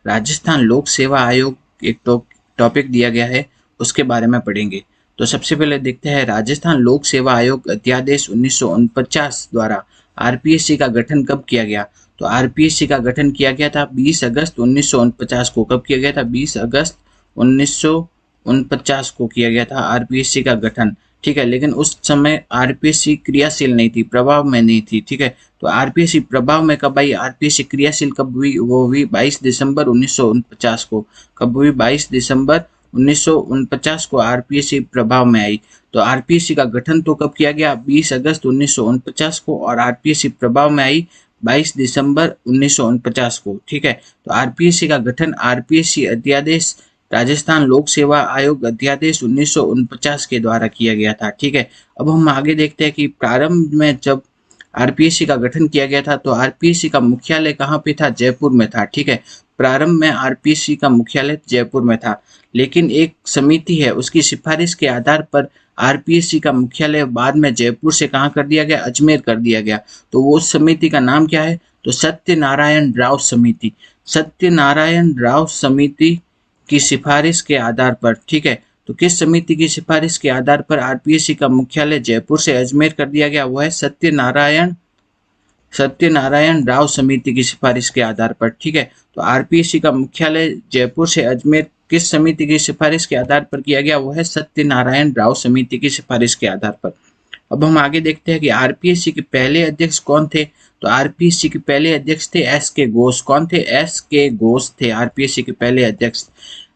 राजस्थान लोक सेवा आयोग एक टॉपिक दिया गया है, उसके बारे में पढ़ेंगे। तो सबसे पहले देखते हैं राजस्थान लोक सेवा आयोग अध्यादेश 1949 द्वारा आरपीएससी का गठन कब किया गया। तो आरपीएससी का गठन किया गया था 20 अगस्त 1949 को। कब किया गया था? 20 अगस्त 1949 को किया गया था आरपीएससी का गठन। ठीक है, लेकिन उस समय आरपीएससी क्रियाशील नहीं थी, प्रभाव में नहीं थी। ठीक है, तो आरपीएससी प्रभाव में कब आई, आरपीएससी क्रियाशील कब हुई? वो हुई 22 दिसंबर 1949 को। कब हुई? 22 दिसंबर 1949 को आरपीएससी प्रभाव में आई। तो आरपीएससी का गठन तो कब किया गया? 20 अगस्त 1949 को, और आरपीएससी प्रभाव में आई 22 दिसंबर 1949 को। ठीक है, तो आरपीएससी का गठन आरपीएससी अध्यादेश राजस्थान लोक सेवा आयोग अध्यादेश 1949 के द्वारा किया गया था। ठीक है, अब हम आगे देखते हैं कि प्रारंभ में जब आरपीएससी का गठन किया गया था तो आरपीएससी का मुख्यालय कहाँ पे था? जयपुर में था। ठीक है, प्रारंभ में आरपीएससी का मुख्यालय जयपुर में था, लेकिन एक समिति है, उसकी सिफारिश के आधार पर आरपीएससी का मुख्यालय बाद में जयपुर से कहाँ कर दिया गया? अजमेर कर दिया गया। तो वो समिति का नाम क्या है? तो सत्यनारायण राव समिति। सत्यनारायण राव समिति की सिफारिश के आधार पर। ठीक है, तो किस समिति की सिफारिश के आधार पर आरपीएससी का मुख्यालय जयपुर से अजमेर कर दिया गया? वो है सत्यनारायण राव समिति की सिफारिश के आधार पर। ठीक है, तो आरपीएससी का मुख्यालय जयपुर से अजमेर किस समिति की सिफारिश के आधार पर किया गया? वो है सत्यनारायण राव समिति की सिफारिश के आधार पर। अब हम आगे देखते हैं कि आरपीएससी के पहले अध्यक्ष कौन थे। तो आरपीएससी के पहले अध्यक्ष थे एस के घोष। कौन थे? एस के घोष थे आरपीएससी के पहले अध्यक्ष।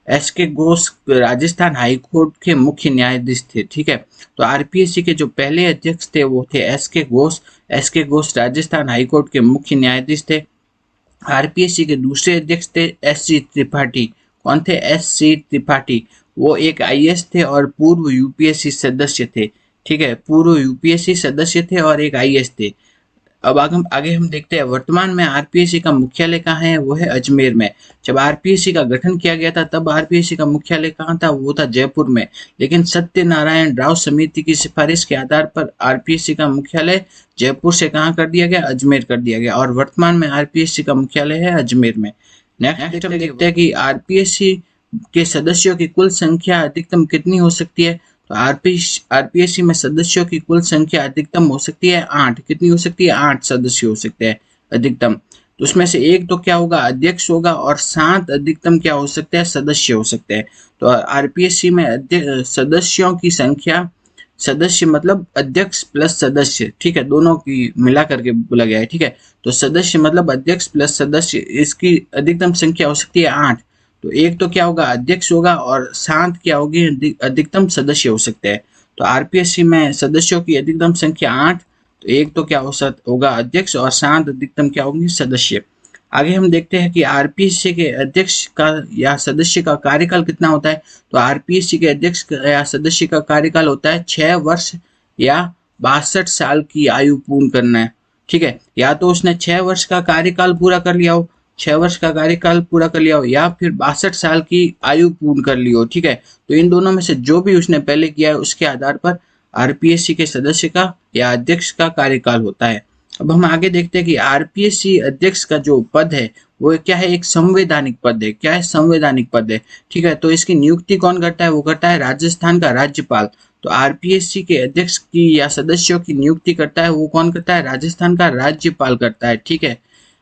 एस के घोष राजस्थान हाईकोर्ट के मुख्य न्यायाधीश थे। ठीक है, तो आरपीएससी के जो पहले अध्यक्ष थे वो थे एस के घोष। एस के घोष राजस्थान हाईकोर्ट के मुख्य न्यायाधीश थे। आरपीएससी के दूसरे अध्यक्ष थे एस सी त्रिपाठी। कौन थे? S C Tripathi. वो एक आईएएस थे और पूर्व यूपीएससी सदस्य थे। ठीक है, पूर्व यूपीएससी सदस्य थे और एक आईएएस थे। अब आगे हम देखते हैं वर्तमान में आरपीएससी का मुख्यालय कहाँ है? वो है अजमेर में। जब आरपीएससी का गठन किया गया था तब आरपीएससी का मुख्यालय कहाँ था? वो था जयपुर में, लेकिन सत्यनारायण राव समिति की सिफारिश के आधार पर आरपीएससी का मुख्यालय जयपुर से कहाँ कर दिया गया? अजमेर कर दिया गया, और वर्तमान में आरपीएससी का मुख्यालय है अजमेर में। नेक्स्ट हम देखते हैं कि आरपीएससी के सदस्यों की कुल संख्या अधिकतम कितनी हो सकती है। तो आरपीएससी में सदस्यों की कुल संख्या अधिकतम हो सकती है 8। कितनी हो सकती है? 8 सदस्य हो सकते हैं अधिकतम। तो उसमें से एक तो क्या होगा? अध्यक्ष होगा, और 7 अधिकतम क्या हो सकते हैं? सदस्य हो सकते हैं। तो आरपीएससी में सदस्यों की संख्या, सदस्य मतलब अध्यक्ष प्लस सदस्य, ठीक है, दोनों की मिला करके बोला गया है। ठीक है, तो सदस्य मतलब अध्यक्ष प्लस सदस्य, इसकी अधिकतम संख्या हो सकती है 8। तो एक तो क्या होगा? अध्यक्ष होगा, और 7 क्या होगी? अधिकतम सदस्य हो सकते हैं। तो आरपीएससी में सदस्यों की अधिकतम संख्या 8। तो एक तो क्या होगा? अध्यक्ष, और 7 अधिकतम क्या होंगे? सदस्य। आगे हम देखते हैं कि आरपीएससी के अध्यक्ष का या सदस्य का कार्यकाल कितना होता है। तो आरपीएससी के अध्यक्ष या सदस्य का कार्यकाल होता है 6 वर्ष या 62 साल की आयु पूर्ण करना है। ठीक है, या तो उसने 6 वर्ष का कार्यकाल पूरा कर लिया हो, 6 वर्ष का कार्यकाल पूरा कर लिया हो, या फिर 62 साल की आयु पूर्ण कर ली हो। ठीक है, तो इन दोनों में से जो भी उसने पहले किया है उसके आधार पर आरपीएससी के सदस्य का या अध्यक्ष का कार्यकाल होता है। अब हम आगे देखते हैं कि आरपीएससी अध्यक्ष का जो पद है वो क्या है? एक संवैधानिक पद है। क्या है? संवैधानिक पद है। ठीक है, तो इसकी नियुक्ति कौन करता है? वो करता है राजस्थान का राज्यपाल। तो आरपीएससी के अध्यक्ष की या सदस्यों की नियुक्ति करता है वो कौन करता है? राजस्थान का राज्यपाल करता है। ठीक है,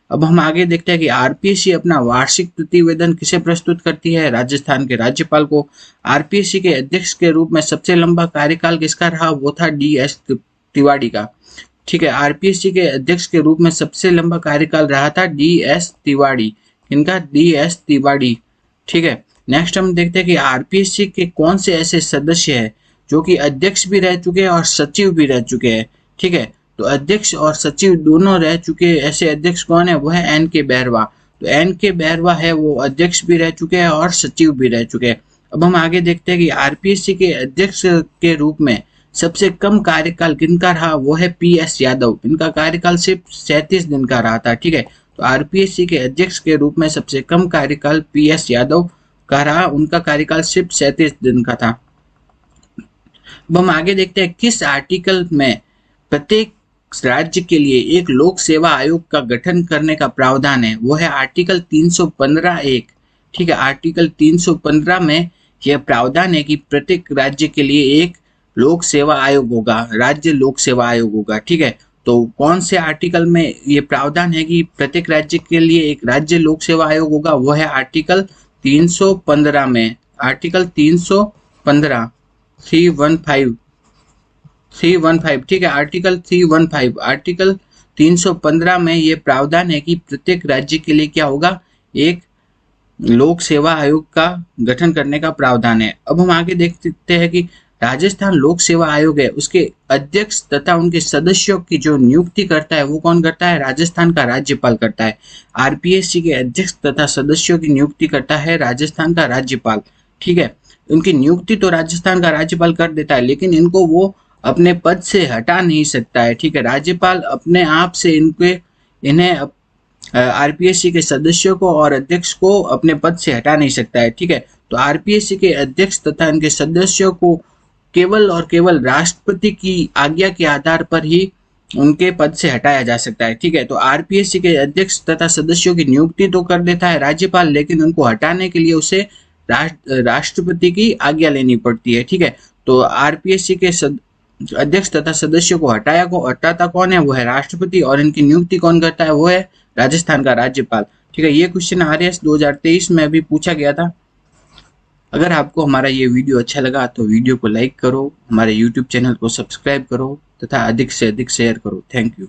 अब हम आगे देखते हैं कि आरपीएससी अपना वार्षिक प्रतिवेदन किसे प्रस्तुत करती है? राजस्थान के राज्यपाल को। आरपीएससी के अध्यक्ष के रूप में सबसे लंबा कार्यकाल किसका रहा? वो था डीएस तिवारी का। ठीक है, आरपीएससी के अध्यक्ष के रूप में सबसे लंबा कार्यकाल रहा था डीएस तिवारी। इनका डीएस तिवारी। ठीक है, नेक्स्ट हम देखते हैं कि आरपीएससी के कौन से ऐसे सदस्य हैं जो कि अध्यक्ष भी रह चुके हैं और सचिव भी रह चुके हैं। ठीक है, तो अध्यक्ष और सचिव दोनों रह चुके ऐसे अध्यक्ष कौन है? वो है एन के बैरवा। तो एन के बैरवा है वो अध्यक्ष भी रह चुके हैं और सचिव भी रह चुके हैं। अब हम आगे देखते हैं कि आरपीएससी के अध्यक्ष के रूप में सबसे कम कार्यकाल किनका रहा? वो है पीएस यादव। इनका कार्यकाल सिर्फ 37 दिन का रहा था। ठीक है, तो आरपीएससी के अध्यक्ष के रूप में सबसे कम कार्यकाल पीएस यादव का रहा। उनका कार्यकाल सिर्फ 37 दिन का था। अब हम आगे देखते हैं किस आर्टिकल में प्रत्येक राज्य के लिए एक लोक सेवा आयोग का गठन करने का प्रावधान है। वो है आर्टिकल 315(1). ठीक है। आर्टिकल 315 में यह प्रावधान है कि प्रत्येक राज्य के लिए एक लोक सेवा आयोग होगा, राज्य लोक सेवा आयोग होगा। ठीक है, तो कौन से आर्टिकल में ये प्रावधान है कि प्रत्येक राज्य के लिए एक राज्य लोक सेवा आयोग होगा? वो है आर्टिकल 315 में। आर्टिकल 315 315 315, ठीक है, आर्टिकल 315, आर्टिकल 315 में ये प्रावधान है कि प्रत्येक राज्य के लिए क्या होगा? एक लोक सेवा आयोग का गठन करने का प्रावधान है। अब हम आगे देख सकते हैं कि राजस्थान लोक सेवा आयोग है, उसके अध्यक्ष तथा उनके सदस्यों की जो नियुक्ति करता है वो कौन करता है? राजस्थान का राज्यपाल करता है। आरपीएससी के अध्यक्ष तथा सदस्यों की नियुक्ति करता है राजस्थान का राज्यपाल। ठीक है, उनकी नियुक्ति तो राजस्थान का राज्यपाल कर देता है, लेकिन इनको वो अपने पद से हटा नहीं सकता है। ठीक है, राज्यपाल अपने आप से इन्हें आरपीएससी के सदस्यों को और अध्यक्ष को अपने पद से हटा नहीं सकता है। ठीक है, तो आरपीएससी के अध्यक्ष तथा उनके सदस्यों को केवल और केवल राष्ट्रपति की आज्ञा के आधार पर ही उनके पद से हटाया जा सकता है। ठीक है, तो आरपीएससी के अध्यक्ष तथा सदस्यों की नियुक्ति तो कर देता है राज्यपाल, लेकिन उनको हटाने के लिए उसे राष्ट्रपति की आज्ञा लेनी पड़ती है। ठीक है, तो आरपीएससी के अध्यक्ष तथा सदस्यों को हटाता कौन है? वो है राष्ट्रपति, और इनकी नियुक्ति कौन करता है? वो है राजस्थान का राज्यपाल। ठीक है, ये क्वेश्चन आरएस 2023 में भी पूछा गया था। अगर आपको हमारा ये वीडियो अच्छा लगा तो वीडियो को लाइक करो, हमारे यूट्यूब चैनल को सब्सक्राइब करो तथा अधिक से अधिक शेयर करो। Thank you.